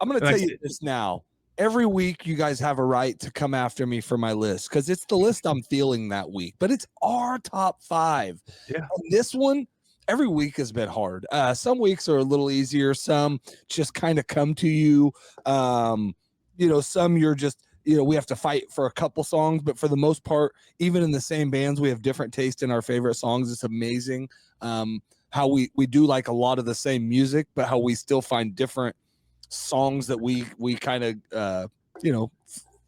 I'm going to tell you this now. Every week, you guys have a right to come after me for my list because it's the list I'm feeling that week, but it's our top 5. Yeah. And this one, every week has been hard. Some weeks are a little easier. Some just kind of come to you. Some you're just, we have to fight for a couple songs, but for the most part, even in the same bands, we have different taste in our favorite songs. It's amazing how we do like a lot of the same music, but how we still find different songs that we kind of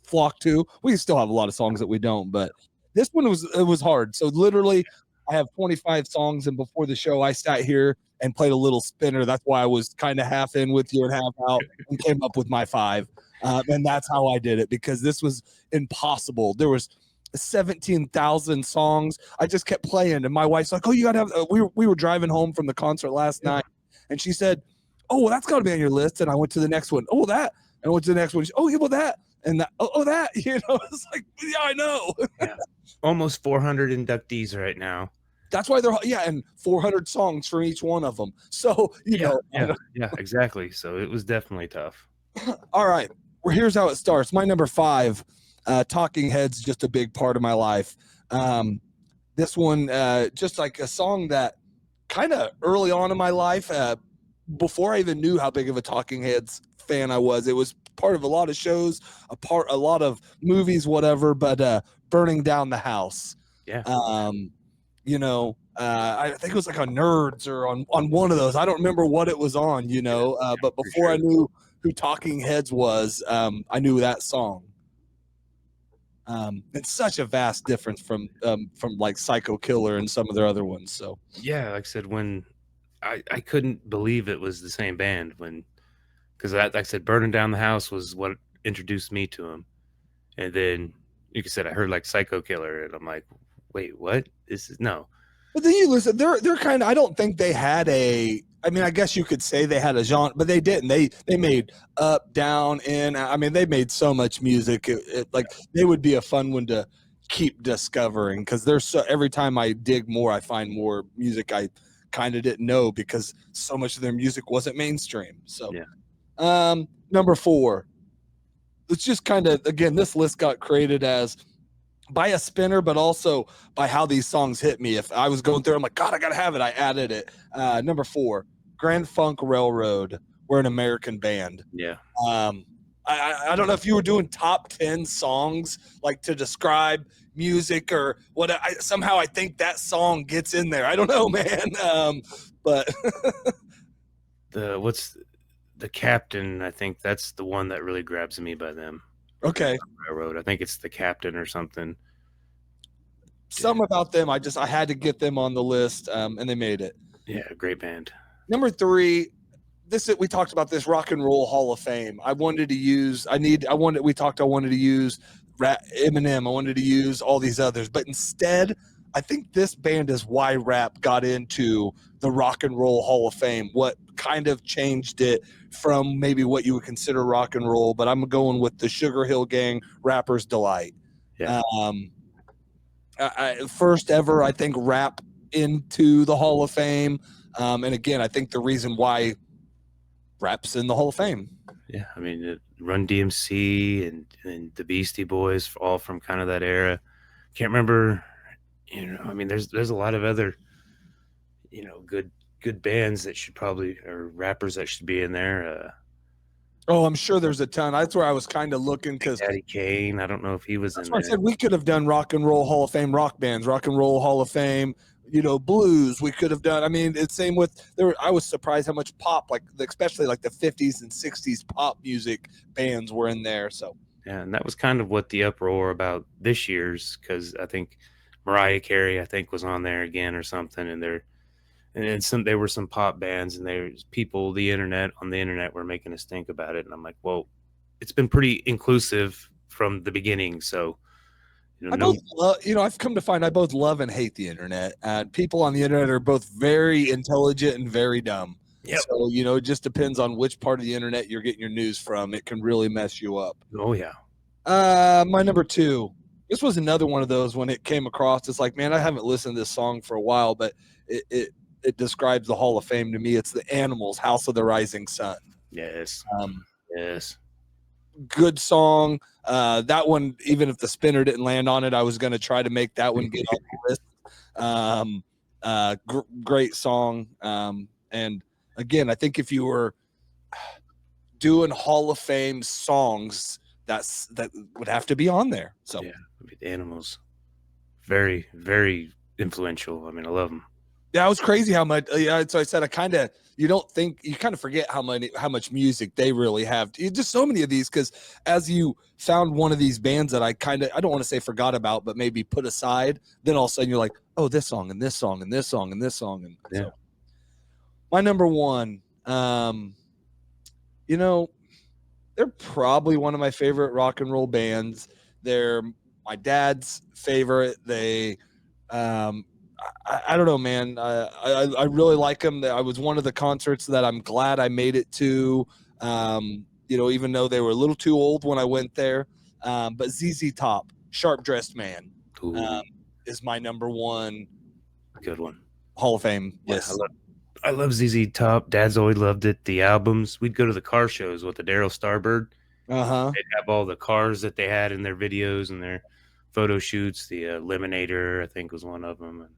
flock to. We still have a lot of songs that we don't, but this one was hard. So literally I have 25 songs, and before the show I sat here and played a little spinner. That's why I was kind of half in with you and half out and came up with my 5. And that's how I did it, because this was impossible. There was 17,000 songs. I just kept playing, and my wife's like, "Oh, you gotta have." We were driving home from the concert last night, and she said, "Oh, well, that's got to be on your list." And I went to the next one. Oh, that. And I went to the next one. Oh, yeah, well, that. And that. Oh, that. It's like, yeah, I know. Yeah. Almost 400 inductees right now. That's why and 400 songs for each one of them. So, Yeah, exactly. So it was definitely tough. All right. Well, here's how it starts. My number 5, Talking Heads, just a big part of my life. This one, just like a song that kind of early on in my life, before I even knew how big of a Talking Heads fan I was, it was part of a lot of shows, a lot of movies, whatever, but Burning Down the House. Yeah. I think it was like on Nerds or on one of those. I don't remember what it was on, but before I knew who Talking Heads was, I knew that song. It's such a vast difference from like Psycho Killer and some of their other ones. So yeah, like I said, when I couldn't believe it was the same band, because like I said, Burning Down the House was what introduced me to them, and then like I said, I heard like Psycho Killer, and I'm like, wait, what? This is no. But then you listen, they're kind of, I don't think they had I guess you could say they had a genre, but they didn't. They made up, down, in. I mean, they made so much music. They would be a fun one to keep discovering, because there's every time I dig more, I find more music I kind of didn't know, because so much of their music wasn't mainstream. So, number 4, it's just kind of, again, this list got created as by a spinner, but also by how these songs hit me. If I was going through, I'm like, God, I gotta have it. I added it. Number 4, Grand Funk Railroad. We're an American band. Yeah. I don't know if you were doing top 10 songs like to describe music or what. Somehow I think that song gets in there. I don't know, man. But the Captain? I think that's the one that really grabs me by them. Okay. Railroad. I think it's the Captain or something. Some about them. I had to get them on the list, and they made it. Yeah, great band. Number 3, we talked about this Rock and Roll Hall of Fame. I wanted to use Eminem. I wanted to use all these others, but instead, I think this band is why rap got into the Rock and Roll Hall of Fame. What kind of changed it from maybe what you would consider rock and roll, but I'm going with the Sugarhill Gang, Rapper's Delight. Yeah. First ever, I think, rap into the Hall of Fame. And again, I think the reason why rap's in the Hall of Fame. Yeah, I mean, Run DMC and the Beastie Boys, all from kind of that era. Can't remember, I mean, there's a lot of other, good bands that should probably, or rappers that should be in there. I'm sure there's a ton. That's where I was kind of looking, because Daddy Kane, I don't know if he was in there. I said we could have done Rock and Roll Hall of Fame rock bands, Rock and Roll Hall of Fame, blues. We could have done. I mean, it's same with there. I was surprised how much pop, especially like the 50s and 60s pop music bands were in there. So yeah, and that was kind of what the uproar about this year's, because I think Mariah Carey, was on there again or something, and there were some pop bands, and there's people on the internet were making a stink about it, and I'm like, well, it's been pretty inclusive from the beginning, so. I've come to find I both love and hate the internet. People on the internet are both very intelligent and very dumb. Yep. So, it just depends on which part of the internet you're getting your news from. It can really mess you up. Oh, yeah. My number 2. This was another one of those when it came across. It's like, man, I haven't listened to this song for a while, but it describes the Hall of Fame to me. It's the Animals, House of the Rising Sun. Yes. Yes. Good song. That one, even if the spinner didn't land on it, I was going to try to make that one get on the list. Great song. And again, I think if you were doing Hall of Fame songs, that would have to be on there. So Yeah, the Animals, very, very influential. I mean, I love them. yeah, it was crazy how much. Yeah, so I said I kind of you don't think you kind of forget how much music they really have. Just so many of these because as you found one of these bands that I don't want to say forgot about, but maybe put aside, then all of a sudden you're like, oh, this song and this song and this song and this song and Yeah. so my number one, you know, they're probably one of my favorite rock and roll bands. They're my dad's favorite. They, I don't know, man. I really like them. I was one of the concerts that I'm glad I made it to. Even though they were a little too old when I went there. But ZZ Top, Sharp Dressed Man, Ooh, is my number one good one. Hall of Fame Yeah, list. I love ZZ Top. Dad's always loved it. The albums. We'd go to the car shows with the Daryl Starbird. Uh-huh. They'd have all the cars that they had in their videos and their photo shoots. The Eliminator, I think, was one of them.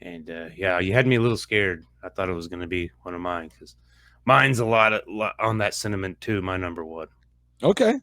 And yeah, you had me a little scared. I thought it was going to be one of mine because mine's a lot on that sentiment too. My number one. Okay.